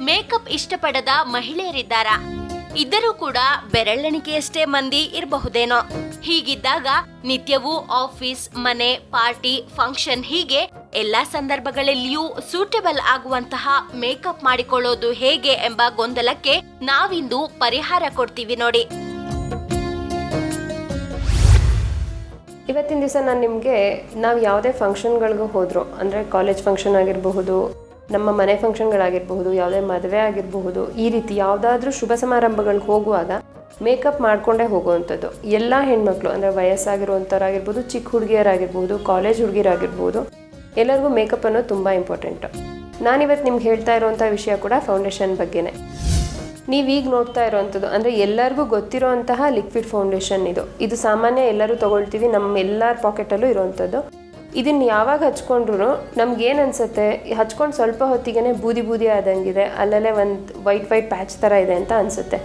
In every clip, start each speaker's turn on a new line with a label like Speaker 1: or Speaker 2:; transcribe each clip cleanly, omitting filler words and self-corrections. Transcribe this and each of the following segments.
Speaker 1: Makeup ಇಷ್ಟಪಡದ ಮಹಿಳೆಯರಿದ್ದಾರಾ? ಇದ್ದರೂ ಕೂಡ ಬೆರಳೆಣಿಕೆಯಷ್ಟೇ ಮಂದಿ ಇರಬಹುದೇನೋ. ಹೀಗಿದ್ದಾಗ ನಿತ್ಯವೂ ಆಫೀಸ್, ಮನೆ, ಪಾರ್ಟಿ, ಫಂಕ್ಷನ್ ಹೀಗೆ ಎಲ್ಲಾ ಸಂದರ್ಭಗಳಲ್ಲಿಯೂ ಸೂಟೇಬಲ್ ಆಗುವಂತಹ ಮೇಕಪ್ ಮಾಡಿಕೊಳ್ಳೋದು ಹೇಗೆ ಎಂಬ ಗೊಂದಲಕ್ಕೆ ನಾವಿಂದು ಪರಿಹಾರ ಕೊಡ್ತೀವಿ ನೋಡಿ.
Speaker 2: ಇವತ್ತಿನ ದಿವಸ ನಾನು ನಿಮಗೆ ನಾವು ಯಾವುದೇ ಫಂಕ್ಷನ್ಗಳಿಗೂ ಹೋದ್ರು, ಅಂದರೆ ಕಾಲೇಜ್ ಫಂಕ್ಷನ್ ಆಗಿರಬಹುದು, ನಮ್ಮ ಮನೆ ಫಂಕ್ಷನ್ಗಳಾಗಿರಬಹುದು, ಯಾವುದೇ ಮದುವೆ ಆಗಿರಬಹುದು, ಈ ರೀತಿ ಯಾವುದಾದ್ರೂ ಶುಭ ಸಮಾರಂಭಗಳಿಗೆ ಹೋಗುವಾಗ ಮೇಕಪ್ ಮಾಡಿಕೊಂಡೇ ಹೋಗುವಂಥದ್ದು. ಎಲ್ಲ ಹೆಣ್ಮಕ್ಳು ಅಂದರೆ ವಯಸ್ಸಾಗಿರುವಂಥವ್ರಾಗಿರ್ಬೋದು, ಚಿಕ್ಕ ಹುಡುಗಿಯರಾಗಿರ್ಬೋದು, ಕಾಲೇಜ್ ಹುಡುಗಿಯರಾಗಿರ್ಬೋದು, ಎಲ್ಲರಿಗೂ ಮೇಕಪ್ ಅನ್ನೋದು ತುಂಬ ಇಂಪಾರ್ಟೆಂಟು. ನಾನಿವತ್ತು ನಿಮ್ಗೆ ಹೇಳ್ತಾ ಇರೋವಂಥ ವಿಷಯ ಕೂಡ ಫೌಂಡೇಶನ್ ಬಗ್ಗೆನೇ. ನೀವೀಗ ನೋಡ್ತಾ ಇರೋವಂಥದ್ದು ಅಂದರೆ ಎಲ್ಲರಿಗೂ ಗೊತ್ತಿರೋವಂತಹ ಲಿಕ್ವಿಡ್ ಫೌಂಡೇಶನ್ ಇದು ಸಾಮಾನ್ಯ ಎಲ್ಲರೂ ತೊಗೊಳ್ತೀವಿ, ನಮ್ಮ ಎಲ್ಲರ ಪಾಕೆಟಲ್ಲೂ ಇರೋವಂಥದ್ದು. ಇದನ್ನು ಯಾವಾಗ ಹಚ್ಕೊಂಡ್ರು ನಮ್ಗೇನು ಅನಿಸುತ್ತೆ, ಹಚ್ಕೊಂಡು ಸ್ವಲ್ಪ ಹೊತ್ತಿಗೆ ಬೂದಿ ಬೂದಿ ಆದಂಗಿದೆ, ಅಲ್ಲಲ್ಲೇ ಒಂದು ವೈಟ್ ಪ್ಯಾಚ್ ಥರ ಇದೆ ಅಂತ ಅನಿಸುತ್ತೆ.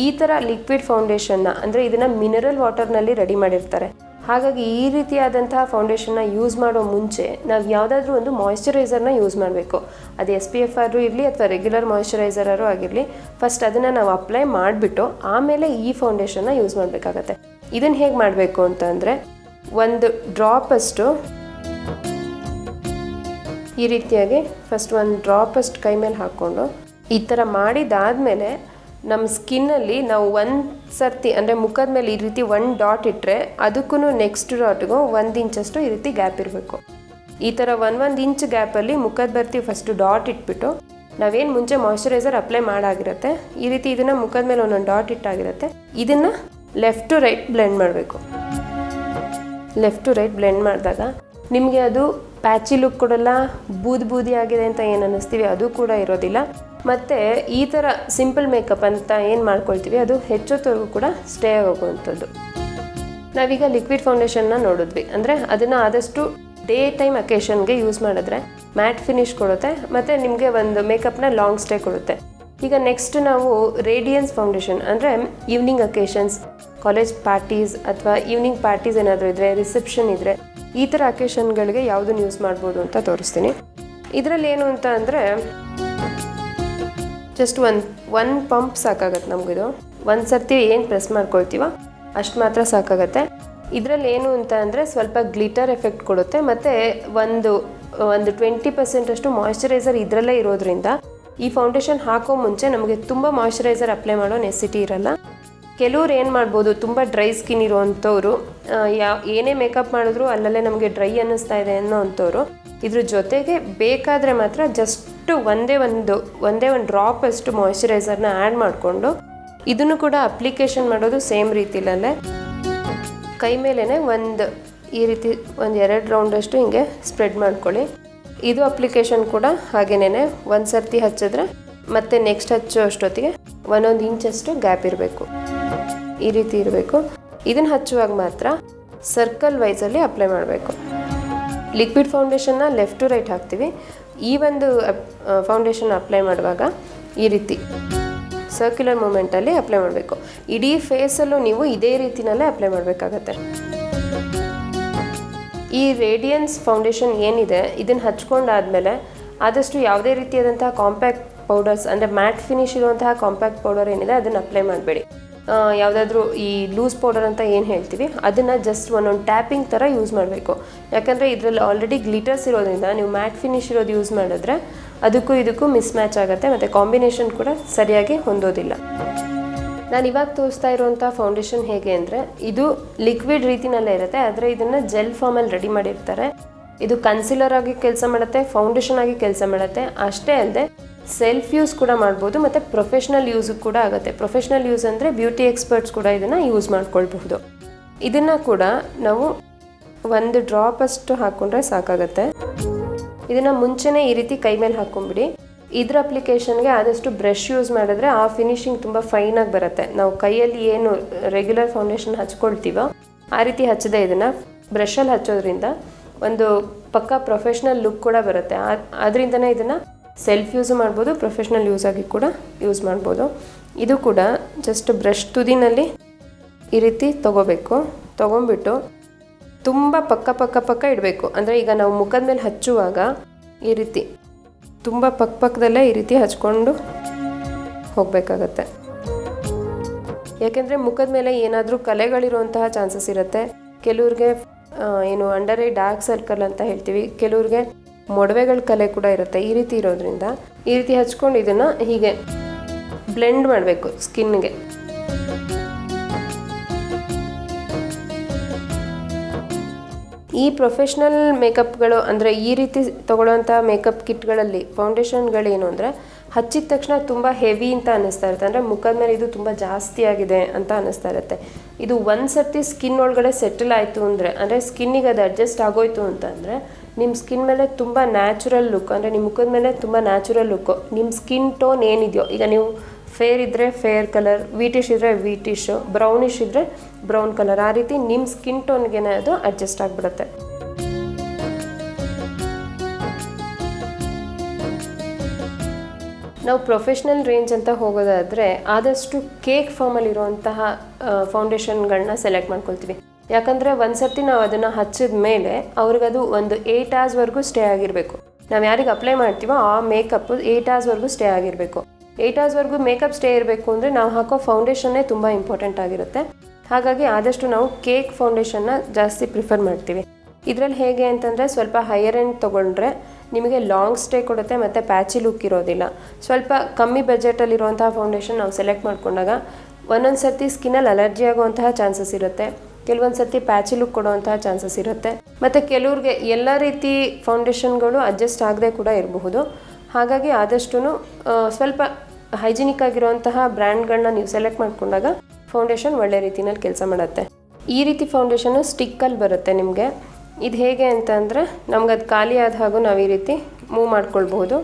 Speaker 2: ಈ ಥರ ಲಿಕ್ವಿಡ್ ಫೌಂಡೇಶನ್ನ ಅಂದರೆ ಇದನ್ನು ಮಿನರಲ್ ವಾಟರ್ನಲ್ಲಿ ರೆಡಿ ಮಾಡಿರ್ತಾರೆ. ಹಾಗಾಗಿ ಈ ರೀತಿಯಾದಂತಹ ಫೌಂಡೇಶನ್ನ ಯೂಸ್ ಮಾಡೋ ಮುಂಚೆ ನಾವು ಯಾವುದಾದ್ರೂ ಒಂದು ಮಾಯಿಶ್ಚರೈಸರ್ನ ಯೂಸ್ ಮಾಡಬೇಕು. ಅದು SPF ಆದರೂ ಇರಲಿ ಅಥವಾ ರೆಗ್ಯುಲರ್ ಮಾಯಿಶ್ಚರೈಸರ್ ಆಗಿರಲಿ, ಫಸ್ಟ್ ಅದನ್ನು ನಾವು ಅಪ್ಲೈ ಮಾಡಿಬಿಟ್ಟು ಆಮೇಲೆ ಈ ಫೌಂಡೇಶನ್ನ ಯೂಸ್ ಮಾಡಬೇಕಾಗತ್ತೆ. ಇದನ್ನು ಹೇಗೆ ಮಾಡಬೇಕು ಅಂತಂದರೆ, ಒಂದು ಡ್ರಾಪಷ್ಟು ಈ ರೀತಿಯಾಗಿ ಫಸ್ಟ್ ಒಂದು ಡ್ರಾಪಷ್ಟು ಕೈ ಮೇಲೆ ಹಾಕ್ಕೊಂಡು ಈ ಥರ ಮಾಡಿದಾದಮೇಲೆ ನಮ್ಮ ಸ್ಕಿನ್ನಲ್ಲಿ ನಾವು ಒಂದು ಸರ್ತಿ ಅಂದರೆ ಮುಖದ ಮೇಲೆ ಈ ರೀತಿ ಒಂದು ಡಾಟ್ ಇಟ್ಟರೆ ಅದಕ್ಕೂ ನೆಕ್ಸ್ಟ್ ಡಾಟ್ಗೂ 1 ಇಂಚಷ್ಟು ಈ ರೀತಿ ಗ್ಯಾಪ್ ಇರಬೇಕು. ಈ ಥರ 1 ಇಂಚ್ ಗ್ಯಾಪಲ್ಲಿ ಮುಖದ ಬರ್ತೀವಿ ಫಸ್ಟು ಡಾಟ್ ಇಟ್ಬಿಟ್ಟು, ನಾವೇನು ಮುಂಚೆ ಮಾಯಿಶ್ಚರೈಸರ್ ಅಪ್ಲೈ ಮಾಡಾಗಿರುತ್ತೆ ಈ ರೀತಿ ಇದನ್ನು ಮುಖದ ಮೇಲೆ ಒಂದೊಂದು ಡಾಟ್ ಇಟ್ಟಾಗಿರುತ್ತೆ. ಇದನ್ನು ಲೆಫ್ಟ್ ಟು ರೈಟ್ ಬ್ಲೆಂಡ್ ಮಾಡಬೇಕು. ಲೆಫ್ಟ್ ಟು ರೈಟ್ ಬ್ಲೆಂಡ್ ಮಾಡಿದಾಗ ನಿಮಗೆ ಅದು ಪ್ಯಾಚಿ ಲುಕ್ ಕೊಡಲ್ಲ, ಬೂದಿ ಆಗಿದೆ ಅಂತ ಏನು ಅನ್ನಿಸ್ತೀವಿ ಅದು ಕೂಡ ಇರೋದಿಲ್ಲ. ಮತ್ತು ಈ ಥರ ಸಿಂಪಲ್ ಮೇಕಪ್ ಅಂತ ಏನು ಮಾಡ್ಕೊಳ್ತೀವಿ ಅದು ಹೆಚ್ಚೊತ್ತವರೆಗೂ ಕೂಡ ಸ್ಟೇ ಆಗೋಗುವಂಥದ್ದು. ನಾವೀಗ ಲಿಕ್ವಿಡ್ ಫೌಂಡೇಶನ್ನ ನೋಡಿದ್ವಿ, ಅಂದರೆ ಅದನ್ನು ಆದಷ್ಟು ಡೇ ಟೈಮ್ ಅಕೇಶನ್ಗೆ ಯೂಸ್ ಮಾಡಿದ್ರೆ ಮ್ಯಾಟ್ ಫಿನಿಶ್ ಕೊಡುತ್ತೆ ಮತ್ತು ನಿಮಗೆ ಒಂದು ಮೇಕಪ್ನ ಲಾಂಗ್ ಸ್ಟೇ ಕೊಡುತ್ತೆ. ಈಗ ನೆಕ್ಸ್ಟ್ ನಾವು ರೇಡಿಯನ್ಸ್ ಫೌಂಡೇಶನ್ ಅಂದರೆ ಈವ್ನಿಂಗ್ ಅಕೇಶನ್ಸ್, ಕಾಲೇಜ್ ಪಾರ್ಟೀಸ್ ಅಥವಾ ಈವ್ನಿಂಗ್ ಪಾರ್ಟೀಸ್ ಏನಾದರೂ ಇದ್ದರೆ, ರಿಸೆಪ್ಷನ್ ಇದ್ದರೆ, ಈ ಥರ ಅಕೇಶನ್ಗಳಿಗೆ ಯಾವುದನ್ನು ಯೂಸ್ ಮಾಡ್ಬೋದು ಅಂತ ತೋರಿಸ್ತೀನಿ. ಇದರಲ್ಲಿ ಏನು ಅಂತ ಅಂದರೆ ಜಸ್ಟ್ ಒಂದು ಪಂಪ್ ಸಾಕಾಗತ್ತೆ ನಮಗಿದು. ಒಂದು ಸರ್ತಿ ಏನು ಪ್ರೆಸ್ ಮಾಡ್ಕೊಳ್ತೀವೋ ಅಷ್ಟು ಮಾತ್ರ ಸಾಕಾಗತ್ತೆ. ಇದರಲ್ಲಿ ಏನು ಅಂತ ಅಂದರೆ ಸ್ವಲ್ಪ ಗ್ಲಿಟರ್ ಎಫೆಕ್ಟ್ ಕೊಡುತ್ತೆ ಮತ್ತು ಒಂದು 20% ಅಷ್ಟು ಮಾಯಿಶ್ಚರೈಸರ್ ಇದರಲ್ಲೇ ಇರೋದ್ರಿಂದ ಈ ಫೌಂಡೇಶನ್ ಹಾಕೋ ಮುಂಚೆ ನಮಗೆ ತುಂಬ ಮಾಯಿಶ್ಚರೈಸರ್ ಅಪ್ಲೈ ಮಾಡೋ ನೆಸಿಟಿ ಇರಲ್ಲ. ಕೆಲವ್ರು ಏನು ಮಾಡ್ಬೋದು, ತುಂಬ ಡ್ರೈ ಸ್ಕಿನ್ ಇರೋವಂಥವ್ರು ಏನೇ ಮೇಕಪ್ ಮಾಡಿದ್ರು ಅಲ್ಲಲ್ಲೇ ನಮಗೆ ಡ್ರೈ ಅನ್ನಿಸ್ತಾ ಇದೆ ಅನ್ನೋ ಅಂಥವ್ರು ಇದ್ರ ಜೊತೆಗೆ ಬೇಕಾದರೆ ಮಾತ್ರ ಜಸ್ಟು ಒಂದೇ ಒಂದು ಡ್ರಾಪ್ ಅಷ್ಟು ಮಾಯಿಶ್ಚರೈಸರ್ನ ಆ್ಯಡ್ ಮಾಡಿಕೊಂಡು ಇದನ್ನು ಕೂಡ ಅಪ್ಲಿಕೇಶನ್ ಮಾಡೋದು ಸೇಮ್ ರೀತಿಲಲ್ಲೇ ಕೈ ಮೇಲೇ ಈ ರೀತಿ 2 ರೌಂಡಷ್ಟು ಹಿಂಗೆ ಸ್ಪ್ರೆಡ್ ಮಾಡ್ಕೊಳ್ಳಿ. ಇದು ಅಪ್ಲಿಕೇಶನ್ ಕೂಡ ಹಾಗೇನೇ ಒಂದು ಸರ್ತಿ ಹಚ್ಚಿದ್ರೆ ಮತ್ತೆ ನೆಕ್ಸ್ಟ್ ಹಚ್ಚೋ ಅಷ್ಟೊತ್ತಿಗೆ 1 ಇಂಚಷ್ಟು ಗ್ಯಾಪ್ ಇರಬೇಕು, ಈ ರೀತಿ ಇರಬೇಕು. ಇದನ್ನು ಹಚ್ಚುವಾಗ ಮಾತ್ರ ಸರ್ಕಲ್ ವೈಸಲ್ಲಿ ಅಪ್ಲೈ ಮಾಡಬೇಕು. ಲಿಕ್ವಿಡ್ ಫೌಂಡೇಶನ್ನ ಲೆಫ್ಟ್ ಟು ರೈಟ್ ಹಾಕ್ತೀವಿ. ಈ ಒಂದು ಫೌಂಡೇಶನ್ ಅಪ್ಲೈ ಮಾಡುವಾಗ ಈ ರೀತಿ ಸರ್ಕ್ಯುಲರ್ ಮೂಮೆಂಟಲ್ಲಿ ಅಪ್ಲೈ ಮಾಡಬೇಕು. ಇಡೀ ಫೇಸಲ್ಲೂ ನೀವು ಇದೇ ರೀತಿನಲ್ಲೇ ಅಪ್ಲೈ ಮಾಡಬೇಕಾಗತ್ತೆ. ಈ ರೇಡಿಯನ್ಸ್ ಫೌಂಡೇಶನ್ ಏನಿದೆ ಇದನ್ನು ಹಚ್ಕೊಂಡಾದಮೇಲೆ ಆದಷ್ಟು ಯಾವುದೇ ರೀತಿಯಾದಂತಹ ಕಾಂಪ್ಯಾಕ್ಟ್ ಪೌಡರ್ಸ್ ಅಂದರೆ ಮ್ಯಾಟ್ ಫಿನಿಶ್ ಇರುವಂತಹ ಕಾಂಪ್ಯಾಕ್ಟ್ ಪೌಡರ್ ಏನಿದೆ ಅದನ್ನು ಅಪ್ಲೈ ಮಾಡಬೇಡಿ. ಯಾವುದಾದ್ರೂ ಈ ಲೂಸ್ ಪೌಡರ್ ಅಂತ ಏನು ಹೇಳ್ತೀವಿ ಅದನ್ನು ಜಸ್ಟ್ ಒಂದೊಂದು ಟ್ಯಾಪಿಂಗ್ ಥರ ಯೂಸ್ ಮಾಡಬೇಕು. ಯಾಕಂದರೆ ಇದರಲ್ಲಿ ಆಲ್ರೆಡಿ ಗ್ಲಿಟರ್ಸ್ ಇರೋದ್ರಿಂದ ನೀವು ಮ್ಯಾಟ್ ಫಿನಿಶ್ ಇರೋದು ಯೂಸ್ ಮಾಡಿದ್ರೆ ಅದಕ್ಕೂ ಇದಕ್ಕೂ ಮಿಸ್ ಮ್ಯಾಚ್ ಆಗುತ್ತೆ ಮತ್ತು ಕಾಂಬಿನೇಷನ್ ಕೂಡ ಸರಿಯಾಗಿ ಹೊಂದೋದಿಲ್ಲ. ನಾನು ಇವಾಗ ತೋರಿಸ್ತಾ ಇರುವಂಥ ಫೌಂಡೇಶನ್ ಹೇಗೆ ಅಂದರೆ ಇದು ಲಿಕ್ವಿಡ್ ರೀತಿನಲ್ಲೇ ಇರುತ್ತೆ, ಆದರೆ ಇದನ್ನು ಜೆಲ್ ಫಾರ್ಮಲ್ಲಿ ರೆಡಿ ಮಾಡಿರ್ತಾರೆ. ಇದು ಕನ್ಸಿಲರ್ ಆಗಿ ಕೆಲಸ ಮಾಡುತ್ತೆ, ಫೌಂಡೇಶನ್ ಆಗಿ ಕೆಲಸ ಮಾಡುತ್ತೆ. ಅಷ್ಟೇ ಅಲ್ಲದೆ ಸೆಲ್ಫ್ ಯೂಸ್ ಕೂಡ ಮಾಡ್ಬೋದು ಮತ್ತು ಪ್ರೊಫೆಷ್ನಲ್ ಯೂಸ್ ಕೂಡ ಆಗುತ್ತೆ. ಪ್ರೊಫೆಷ್ನಲ್ ಯೂಸ್ ಅಂದರೆ ಬ್ಯೂಟಿ ಎಕ್ಸ್ಪರ್ಟ್ಸ್ ಕೂಡ ಇದನ್ನು ಯೂಸ್ ಮಾಡ್ಕೊಳ್ಬಹುದು. ಇದನ್ನು ಕೂಡ ನಾವು 1 ಡ್ರಾಪಷ್ಟು ಹಾಕ್ಕೊಂಡ್ರೆ ಸಾಕಾಗತ್ತೆ. ಇದನ್ನು ಮುಂಚೆನೇ ಈ ರೀತಿ ಕೈ ಮೇಲೆ ಹಾಕ್ಕೊಂಬಿಡಿ. ಇದ್ರ ಅಪ್ಲಿಕೇಶನ್ಗೆ ಆದಷ್ಟು ಬ್ರಷ್ ಯೂಸ್ ಮಾಡಿದ್ರೆ ಆ ಫಿನಿಶಿಂಗ್ ತುಂಬ ಫೈನಾಗಿ ಬರುತ್ತೆ. ನಾವು ಕೈಯಲ್ಲಿ ಏನು ರೆಗ್ಯುಲರ್ ಫೌಂಡೇಶನ್ ಹಚ್ಕೊಳ್ತೀವೋ ಆ ರೀತಿ ಹಚ್ಚದೆ ಇದನ್ನು ಬ್ರಷಲ್ಲಿ ಹಚ್ಚೋದ್ರಿಂದ ಒಂದು ಪಕ್ಕಾ ಪ್ರೊಫೆಷ್ನಲ್ ಲುಕ್ ಕೂಡ ಬರುತ್ತೆ. ಅದರಿಂದನೇ ಇದನ್ನು ಸೆಲ್ಫ್ ಯೂಸು ಮಾಡ್ಬೋದು, ಪ್ರೊಫೆಷ್ನಲ್ ಯೂಸ್ ಆಗಿ ಕೂಡ ಯೂಸ್ ಮಾಡ್ಬೋದು. ಇದು ಕೂಡ ಜಸ್ಟ್ ಬ್ರಷ್ ತುದಿನಲ್ಲಿ ಈ ರೀತಿ ತೊಗೊಂಬಿಟ್ಟು ತುಂಬ ಪಕ್ಕ ಇಡಬೇಕು. ಅಂದರೆ ಈಗ ನಾವು ಮುಖದ ಮೇಲೆ ಹಚ್ಚುವಾಗ ಈ ರೀತಿ ತುಂಬ ಪಕ್ಕದಲ್ಲೇ ಈ ರೀತಿ ಹಚ್ಕೊಂಡು ಹೋಗಬೇಕಾಗತ್ತೆ. ಯಾಕೆಂದರೆ ಮುಖದ ಮೇಲೆ ಏನಾದರೂ ಕಲೆಗಳಿರುವಂತಹ ಚಾನ್ಸಸ್ ಇರುತ್ತೆ. ಕೆಲವ್ರಿಗೆ ಏನು ಅಂಡರ್ ಐ ಡಾರ್ಕ್ ಸರ್ಕಲ್ ಅಂತ ಹೇಳ್ತೀವಿ, ಕೆಲವ್ರಿಗೆ ಮೊಡವೆಗಳ ಕಲೆ ಕೂಡ ಇರುತ್ತೆ. ಈ ರೀತಿ ಇರೋದ್ರಿಂದ ಈ ರೀತಿ ಹಚ್ಕೊಂಡು ಇದನ್ನು ಹೀಗೆ ಬ್ಲೆಂಡ್ ಮಾಡಬೇಕು ಸ್ಕಿನ್ಗೆ. ಈ ಪ್ರೊಫೆಷ್ನಲ್ ಮೇಕಪ್ಗಳು ಅಂದರೆ ಈ ರೀತಿ ತೊಗೊಳ್ಳೋಂಥ ಮೇಕಪ್ ಕಿಟ್ಗಳಲ್ಲಿ ಫೌಂಡೇಶನ್ಗಳೇನು ಅಂದರೆ ಹಚ್ಚಿದ ತಕ್ಷಣ ತುಂಬ ಹೆವಿ ಅಂತ ಅನ್ನಿಸ್ತಾ ಇರುತ್ತೆ. ಅಂದರೆ ಮುಖದ ಮೇಲೆ ಇದು ತುಂಬ ಜಾಸ್ತಿ ಆಗಿದೆ ಅಂತ ಅನ್ನಿಸ್ತಾ ಇರುತ್ತೆ. ಇದು ಒಂದು ಸರ್ತಿ ಸ್ಕಿನ್ ಒಳಗಡೆ ಸೆಟಲ್ ಆಯಿತು ಅಂದರೆ ಸ್ಕಿನ್ನಿಗೆ ಅದು ಅಡ್ಜಸ್ಟ್ ಆಗೋಯ್ತು ಅಂತಂದರೆ ನಿಮ್ಮ ಸ್ಕಿನ್ ಮೇಲೆ ತುಂಬ ನ್ಯಾಚುರಲ್ ಲುಕ್, ಅಂದರೆ ನಿಮ್ಮ ಮುಖದ ಮೇಲೆ ತುಂಬ ನ್ಯಾಚುರಲ್ ಲುಕ್ಕು, ನಿಮ್ಮ ಸ್ಕಿನ್ ಟೋನ್ ಏನಿದೆಯೋ, ಈಗ ನೀವು ಫೇರ್ ಇದ್ದರೆ ಫೇರ್ ಕಲರ್, ವೀಟಿಶ್ ಇದ್ದರೆ ವೀಟಿಶು, ಬ್ರೌನಿಶ್ ಇದ್ದರೆ ಬ್ರೌನ್ ಕಲರ್, ಆ ರೀತಿ ನಿಮ್ಮ ಸ್ಕಿನ್ ಟೋನ್ಗೆ ಅದು ಅಡ್ಜಸ್ಟ್ ಆಗಿಬಿಡುತ್ತೆ. ನಾವು ಪ್ರೊಫೆಷ್ನಲ್ ರೇಂಜ್ ಅಂತ ಹೋಗೋದಾದರೆ ಆದಷ್ಟು ಕೇಕ್ ಫಾರ್ಮಲ್ಲಿರುವಂತಹ ಫೌಂಡೇಶನ್ಗಳನ್ನ ಸೆಲೆಕ್ಟ್ ಮಾಡ್ಕೊಳ್ತೀವಿ. ಯಾಕಂದರೆ ಒಂದು ಸರ್ತಿ ನಾವು ಅದನ್ನು ಹಚ್ಚಿದ ಮೇಲೆ ಅವ್ರಿಗದು ಒಂದು 8 hours ಸ್ಟೇ ಆಗಿರಬೇಕು. ನಾವು ಯಾರಿಗೆ ಅಪ್ಲೈ ಮಾಡ್ತೀವೋ ಆ ಮೇಕಪ್ಪು 8 hours ಸ್ಟೇ ಆಗಿರಬೇಕು. 8 hours ಮೇಕಪ್ ಸ್ಟೇ ಇರಬೇಕು ಅಂದರೆ ನಾವು ಹಾಕೋ ಫೌಂಡೇಶನ್ನೇ ತುಂಬ ಇಂಪಾರ್ಟೆಂಟ್ ಆಗಿರುತ್ತೆ. ಹಾಗಾಗಿ ಆದಷ್ಟು ನಾವು ಕೇಕ್ ಫೌಂಡೇಶನ್ನ ಜಾಸ್ತಿ ಪ್ರಿಫರ್ ಮಾಡ್ತೀವಿ. ಇದರಲ್ಲಿ ಹೇಗೆ ಅಂತಂದರೆ ಸ್ವಲ್ಪ ಹೈಯರ್ ಎಂಡ್ ತೊಗೊಂಡ್ರೆ ನಿಮಗೆ ಲಾಂಗ್ ಸ್ಟೇ ಕೊಡುತ್ತೆ ಮತ್ತು ಪ್ಯಾಚಿ ಲುಕ್ ಇರೋದಿಲ್ಲ. ಸ್ವಲ್ಪ ಕಮ್ಮಿ ಬಜೆಟಲ್ಲಿರುವಂತಹ ಫೌಂಡೇಶನ್ ನಾವು ಸೆಲೆಕ್ಟ್ ಮಾಡ್ಕೊಂಡಾಗ ಒಂದೊಂದು ಸರ್ತಿ ಸ್ಕಿನ್ನಲ್ಲಿ ಅಲರ್ಜಿ ಆಗುವಂತಹ ಚಾನ್ಸಸ್ ಇರುತ್ತೆ, ಕೆಲವೊಂದು ಸರ್ತಿ ಪ್ಯಾಚಿ ಲುಕ್ ಕೊಡುವಂತಹ ಚಾನ್ಸಸ್ ಇರುತ್ತೆ, ಮತ್ತು ಕೆಲವ್ರಿಗೆ ಎಲ್ಲ ರೀತಿ ಫೌಂಡೇಶನ್ಗಳು ಅಡ್ಜಸ್ಟ್ ಆಗದೆ ಕೂಡ ಇರಬಹುದು. ಹಾಗಾಗಿ ಆದಷ್ಟು ಸ್ವಲ್ಪ ಹೈಜಿನಿಕ್ ಆಗಿರುವಂತಹ ಬ್ರ್ಯಾಂಡ್ಗಳನ್ನ ನೀವು ಸೆಲೆಕ್ಟ್ ಮಾಡ್ಕೊಂಡಾಗ ಫೌಂಡೇಶನ್ ಒಳ್ಳೆ ರೀತಿಯಲ್ಲಿ ಕೆಲಸ ಮಾಡುತ್ತೆ. ಈ ರೀತಿ ಫೌಂಡೇಶನ್ನು ಸ್ಟಿಕ್ಕಲ್ಲಿ ಬರುತ್ತೆ ನಿಮಗೆ. ಇದು ಹೇಗೆ ಅಂತಂದರೆ ನಮ್ಗೆ ಅದು ಖಾಲಿ ಆದ ಹಾಗೂ ನಾವು ಈ ರೀತಿ ಮೂವ್ ಮಾಡ್ಕೊಳ್ಬಹುದು.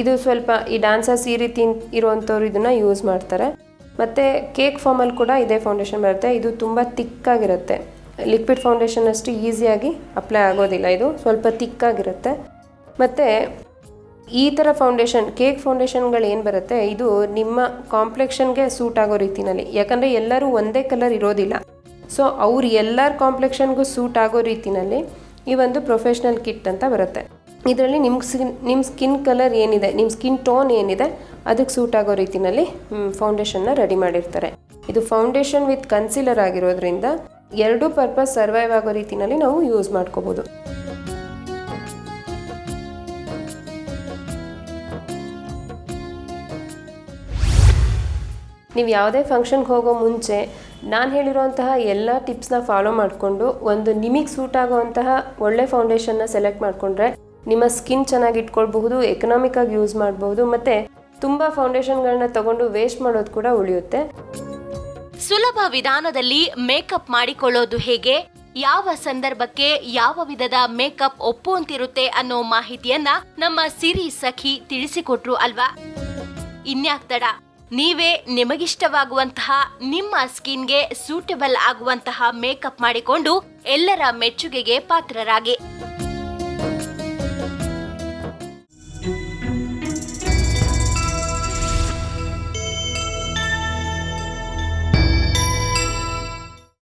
Speaker 2: ಇದು ಸ್ವಲ್ಪ ಈ ಡ್ಯಾನ್ಸರ್ಸ್ ಈ ರೀತಿ ಇರುವಂಥವ್ರು ಇದನ್ನು ಯೂಸ್ ಮಾಡ್ತಾರೆ. ಮತ್ತು ಕೇಕ್ ಫಾರ್ಮಲ್ಲಿ ಕೂಡ ಇದೇ ಫೌಂಡೇಶನ್ ಬರುತ್ತೆ. ಇದು ತುಂಬ ತಿಕ್ಕಾಗಿರುತ್ತೆ, ಲಿಕ್ವಿಡ್ ಫೌಂಡೇಶನ್ ಅಷ್ಟು ಈಸಿಯಾಗಿ ಅಪ್ಲೈ ಆಗೋದಿಲ್ಲ, ಇದು ಸ್ವಲ್ಪ ತಿಕ್ಕಾಗಿರುತ್ತೆ. ಮತ್ತು ಈ ಥರ ಫೌಂಡೇಶನ್ ಕೇಕ್ ಫೌಂಡೇಶನ್ಗಳು ಏನು ಬರುತ್ತೆ ಇದು ನಿಮ್ಮ ಕಾಂಪ್ಲೆಕ್ಷನ್ಗೆ ಸೂಟ್ ಆಗೋ ರೀತಿಯಲ್ಲಿ, ಯಾಕಂದರೆ ಎಲ್ಲರೂ ಒಂದೇ ಕಲರ್ ಇರೋದಿಲ್ಲ. ಸೊ ಅವ್ರು ಎಲ್ಲರ ಕಾಂಪ್ಲೆಕ್ಷನ್ಗೂ ಸೂಟ್ ಆಗೋ ರೀತಿಯಲ್ಲಿ ಈ ಒಂದು ಪ್ರೊಫೆಷ್ನಲ್ ಕಿಟ್ ಅಂತ ಬರುತ್ತೆ. ಇದರಲ್ಲಿ ನಿಮ್ಮ ಸ್ಕಿನ್ ಕಲರ್ ಏನಿದೆ, ನಿಮ್ಮ ಸ್ಕಿನ್ ಟೋನ್ ಏನಿದೆ ಅದಕ್ಕೆ ಸೂಟ್ ಆಗೋ ರೀತಿಯಲ್ಲಿ ಫೌಂಡೇಶನ್ನ ರೆಡಿ ಮಾಡಿರ್ತಾರೆ. ಇದು ಫೌಂಡೇಶನ್ ವಿತ್ ಕನ್ಸೀಲರ್ ಆಗಿರೋದ್ರಿಂದ ಎರಡೂ ಪರ್ಪಸ್ ಸರ್ವೈವ್ ಆಗೋ ರೀತಿಯಲ್ಲಿ ನಾವು ಯೂಸ್ ಮಾಡ್ಕೋಬೋದು. ನೀವು ಯಾವುದೇ ಫಂಕ್ಷನ್ಗೆ ಹೋಗೋ ಮುಂಚೆ ನಾನು ಹೇಳಿರುವಂತಹ ಎಲ್ಲ ಟಿಪ್ಸ್ನ ಫಾಲೋ ಮಾಡಿಕೊಂಡು ಒಂದು ನಿಮಗೆ ಸೂಟ್ ಆಗುವಂತಹ ಒಳ್ಳೆ ಫೌಂಡೇಶನ್ನ ಸೆಲೆಕ್ಟ್ ಮಾಡಿಕೊಂಡ್ರೆ ನಿಮ್ಮ ಸ್ಕಿನ್ ಚೆನ್ನಾಗಿ ಇಟ್ಕೊಳ್ಬಹುದು, ಎಕನಾಮಿಕಾಗಿ ಯೂಸ್ ಮಾಡಬಹುದು, ಮತ್ತು ತುಂಬ ಫೌಂಡೇಶನ್ಗಳನ್ನ ತಗೊಂಡು ವೇಸ್ಟ್ ಮಾಡೋದು ಕೂಡ ಉಳಿಯುತ್ತೆ.
Speaker 1: ಸುಲಭ ವಿಧಾನದಲ್ಲಿ ಮೇಕಪ್ ಮಾಡಿಕೊಳ್ಳೋದು ಹೇಗೆ, ಯಾವ ಸಂದರ್ಭಕ್ಕೆ ಯಾವ ವಿಧದ ಮೇಕಪ್ ಒಪ್ಪುವಂತಿರುತ್ತೆ ಅನ್ನೋ ಮಾಹಿತಿಯನ್ನ ನಮ್ಮ ಸಿರಿ ಸಖಿ ತಿಳಿಸಿಕೊಟ್ರು ಅಲ್ವಾ? ಇನ್ಯಾಕ್ ತಡ, ನೀವೇ ನಿಮಗಿಷ್ಟವಾಗುವಂತಹ ನಿಮ್ಮ ಸ್ಕಿನ್ಗೆ ಸೂಟಬಲ್ ಆಗುವಂತಹ ಮೇಕಪ್ ಮಾಡಿಕೊಂಡು ಎಲ್ಲರ ಮೆಚ್ಚುಗೆಗೆ ಪಾತ್ರರಾಗಿ.